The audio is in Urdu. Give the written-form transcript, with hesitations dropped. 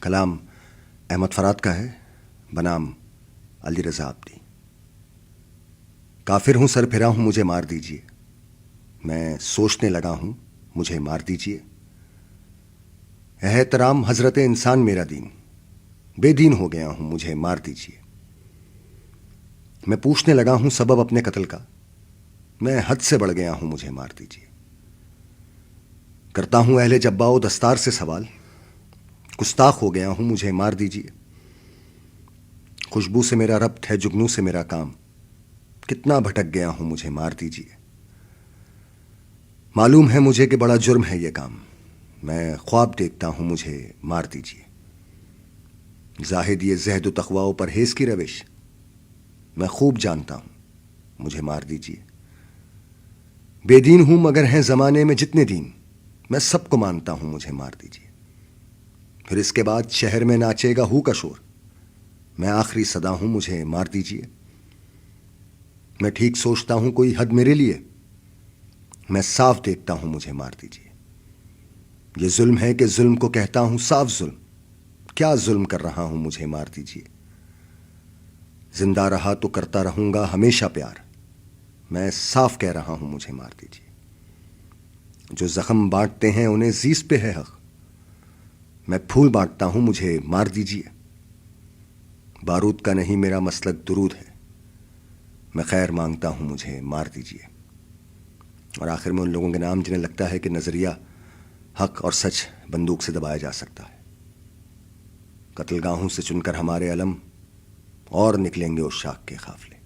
کلام احمد فرات کا ہے بنام علی رضا عابدی۔ کافر ہوں، سر پھرا ہوں، مجھے مار دیجئے، میں سوچنے لگا ہوں، مجھے مار دیجئے۔ احترام حضرت انسان میرا دین، بے دین ہو گیا ہوں، مجھے مار دیجئے۔ میں پوچھنے لگا ہوں سبب اپنے قتل کا، میں حد سے بڑھ گیا ہوں، مجھے مار دیجئے۔ کرتا ہوں اہل جبا و دستار سے سوال، گستاخ ہو گیا ہوں، مجھے مار دیجئے۔ خوشبو سے میرا ربط ہے، جگنو سے میرا کام، کتنا بھٹک گیا ہوں، مجھے مار دیجئے۔ معلوم ہے مجھے کہ بڑا جرم ہے یہ کام، میں خواب دیکھتا ہوں، مجھے مار دیجئے۔ زاہد یہ زہد و تقوی و پرہیز کی روش، میں خوب جانتا ہوں، مجھے مار دیجئے۔ بے دین ہوں مگر ہیں زمانے میں جتنے دین، میں سب کو مانتا ہوں، مجھے مار دیجئے۔ پھر اس کے بعد شہر میں ناچے گا ہو کا شور، میں آخری صدا ہوں، مجھے مار دیجئے۔ میں ٹھیک سوچتا ہوں کوئی حد میرے لیے، میں صاف دیکھتا ہوں، مجھے مار دیجئے۔ یہ ظلم ہے کہ ظلم کو کہتا ہوں صاف ظلم، کیا ظلم کر رہا ہوں، مجھے مار دیجئے۔ زندہ رہا تو کرتا رہوں گا ہمیشہ پیار، میں صاف کہہ رہا ہوں، مجھے مار دیجئے۔ جو زخم بانٹتے ہیں انہیں زیس پہ ہے حق، میں پھول بانٹتا ہوں، مجھے مار دیجئے۔ بارود کا نہیں میرا مسلک درود ہے، میں خیر مانگتا ہوں، مجھے مار دیجئے۔ اور آخر میں ان لوگوں کے نام جنہیں لگتا ہے کہ نظریہ حق اور سچ بندوق سے دبایا جا سکتا ہے۔ قتل گاہوں سے چن کر ہمارے علم اور نکلیں گے اس شاخ کے قافلے۔